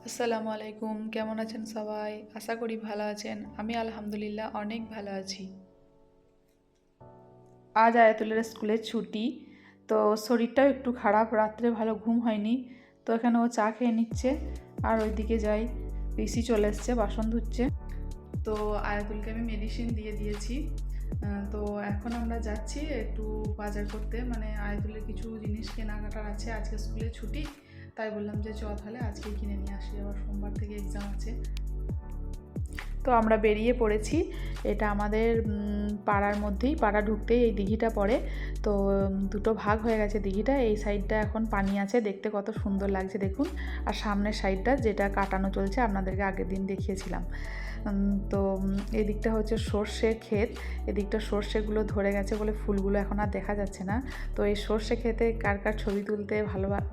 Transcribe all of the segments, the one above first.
আসসালামু আলাইকুম, কেমন আছেন সবাই? আশা করি ভালো আছেন। আমি আলহামদুলিল্লাহ অনেক ভালো আছি। আজ আয়াতুলের স্কুলে ছুটি, তো শরীরটাও একটু খারাপ, রাত্রে ভালো ঘুম হয়নি। তো এখানে ও চা খেয়ে নিচ্ছে আর ওইদিকে যাই, পিসি চলে এসছে, বাসন ধুচ্ছে। তো আয়াতুলকে আমি মেডিসিন দিয়ে দিয়েছি। তো এখন আমরা যাচ্ছি একটু বাজার করতে, মানে আয়াতুলের কিছু জিনিস কেনাকাটার আছে, আজকে স্কুলে ছুটি। তাই বললাম যে চ তাহলে আজকে কিনে নিয়ে আসি, আবার সোমবার থেকে এক্সাম আছে। তো আমরা বেরিয়ে পড়েছি। এটা আমাদের পাড়ার মধ্যেই, পাড়া ঢুকতেই এই দিঘিটা পড়ে। তো দুটো ভাগ হয়ে গেছে দিঘিটা, এই সাইডটা এখন পানি আছে, দেখতে কত সুন্দর লাগছে দেখুন। আর সামনের সাইডটা যেটা কাটানো চলছে, আপনাদেরকে আগের দিন দেখিয়েছিলাম। তো এদিকটা হচ্ছে সর্ষে ক্ষেত, এদিকটা সর্ষেগুলো ধরে গেছে বলে ফুলগুলো এখন আর দেখা যাচ্ছে না। তো এই সর্ষে ক্ষেতে কার কার ছবি তুলতে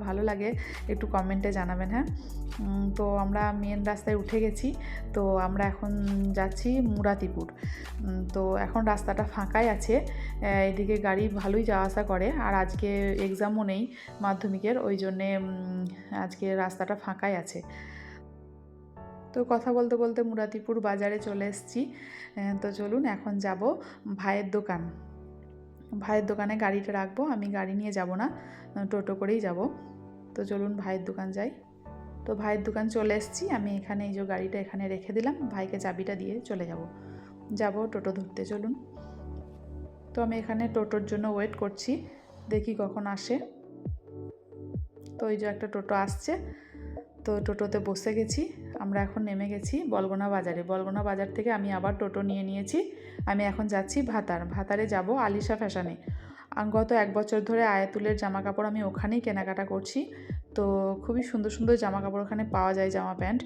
ভালো লাগে একটু কমেন্টে জানাবেন, হ্যাঁ। তো আমরা মেন রাস্তায় উঠে গেছি। তো আমরা এখন যাচ্ছি মুরাতিপুর। তো এখন রাস্তাটা ফাঁকাই আছে, এদিকে গাড়ি ভালোই যাওয়া আসা করে। আর আজকে এক্সামও নেই মাধ্যমিকের, ওই জন্যে আজকে রাস্তাটা ফাঁকাই আছে। তো কথা বলতে বলতে মুরাতিপুর বাজারে চলে এসেছি। তো চলুন এখন যাব ভাইয়ের দোকান। ভাইয়ের দোকানে গাড়িটা রাখবো, আমি গাড়ি নিয়ে যাব না, টোটো করেই যাব। তো চলুন ভাইয়ের দোকান যাই। তো ভাইয়ের দোকান চলে এসেছি, আমি এখানে এই যে গাড়িটা এখানে রেখে দিলাম, ভাইকে চাবিটা দিয়ে চলে যাব টোটো ধরতে, চলুন। তো আমি এখানে টোটোর জন্য ওয়েট করছি, দেখি কখন আসে। তো এই যে একটা টোটো আসছে, তো টোটোতে বসে গেছি। আমরা এখন নেমে গেছি বলগোনা বাজারে, বলগোনা বাজার থেকে আমি আবার টোটো নিয়েছি। আমি এখন যাচ্ছি ভাতারে যাব আলিশা ফ্যাশনে। গত 1 বছর ধরে আয়াতুলের জামা কাপড় আমি ওখানেই কেনাকাটা করছি। তো খুবই সুন্দর সুন্দর জামা কাপড় ওখানে পাওয়া যায়, জামা প্যান্ট।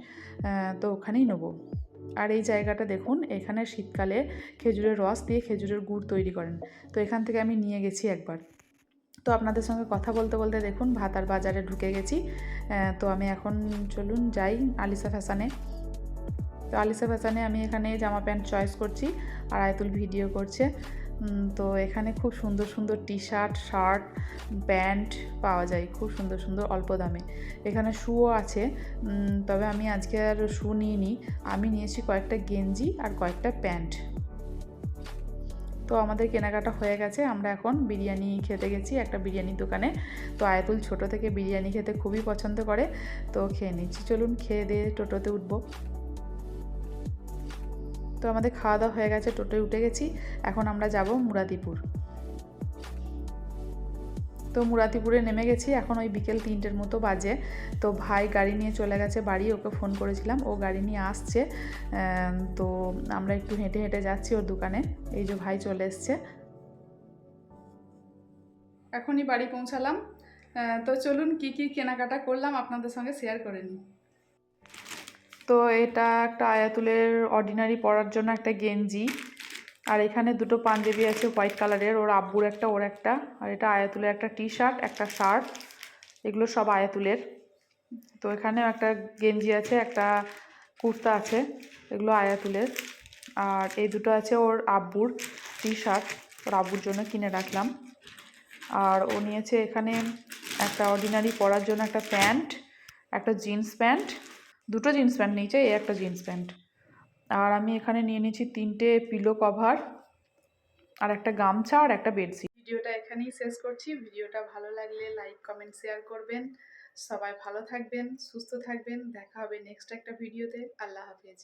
তো ওখানেই নেবো। আর এই জায়গাটা দেখুন, এখানে শীতকালে খেজুরের রস দিয়ে খেজুরের গুড় তৈরি করেন। তো এখান থেকে আমি নিয়ে গেছি একবার। তো আপনাদের সঙ্গে কথা বলতে বলতে দেখুন ভাতার বাজারে ঢুকে গেছি। তো আমি এখন চলুন যাই আলিশা ফ্যাশনে। তো আলিশা ফ্যাশনে আমি এখানে জামা প্যান্ট চয়েস করছি আর আয়াতুল ভিডিও করছে। তো এখানে খুব সুন্দর সুন্দর টি শার্ট, শার্ট, প্যান্ট পাওয়া যায়, খুব সুন্দর সুন্দর অল্প দামে। এখানে শুও আছে, তবে আমি আজকে আর শু নিইনি, আমি নিয়েছি কয়েকটা গেঞ্জি আর কয়েকটা প্যান্ট। তো আমাদের কেনাকাটা হয়ে গেছে, আমরা এখন বিরিয়ানি খেতে গেছি একটা বিরিয়ানির দোকানে। তো আয়াতুল ছোট থেকে বিরিয়ানি খেতে খুবই পছন্দ করে, তো খেয়ে নিচ্ছি। চলুন খেয়ে দিয়ে টোটোতে উঠবো। তো আমাদের খাওয়া দাওয়া হয়ে গেছে, টোটোয় উঠে গেছি, এখন আমরা যাব মুরাতিপুর। তো মুরাতিপুরে নেমে গেছি, এখন ওই বিকেল 3টের মতো বাজে। তো ভাই গাড়ি নিয়ে চলে গেছে বাড়ি, ওকে ফোন করেছিলাম, ও গাড়ি নিয়ে আসছে। তো আমরা একটু হেঁটে হেঁটে যাচ্ছি ওর দোকানে। এই যে ভাই চলে এসছে, এখনই বাড়ি পৌঁছালাম। তো চলুন কি কি কেনাকাটা করলাম আপনাদের সঙ্গে শেয়ার করে নিই। তো এটা একটা আয়াতুলের অর্ডিনারি পরার জন্য একটা গেঞ্জি, আর এখানে দুটো পাঞ্জাবি আছে হোয়াইট কালারের, ওর আব্বুর একটা ওর একটা। আর এটা আয়াতুলের একটা টি শার্ট, একটা শার্ট, এগুলো সব আয়াতুলের। তো এখানেও একটা গেঞ্জি আছে, একটা কুর্তা আছে, এগুলো আয়াতুলের। আর এই দুটো আছে ওর আব্বুর টি শার্ট, ওর আব্বুর জন্য কিনে রাখলাম। আর ও নিয়েছে এখানে একটা অর্ডিনারি পরার জন্য একটা প্যান্ট, একটা জিন্স প্যান্ট, দুটো জিন্স প্যান্ট নিয়েছে, এই একটা জিন্স প্যান্ট। আর আমি এখানে নিয়ে নিয়েছি 3টে পিলো কভার, আর একটা গামছা, আর একটা বেডশিট। ভিডিওটা এখানেই শেষ করছি। ভিডিওটা ভালো লাগলে লাইক, কমেন্ট, শেয়ার করবেন। সবাই ভালো থাকবেন, সুস্থ থাকবেন, দেখা হবে নেক্সট একটা ভিডিওতে। আল্লাহ হাফেজ।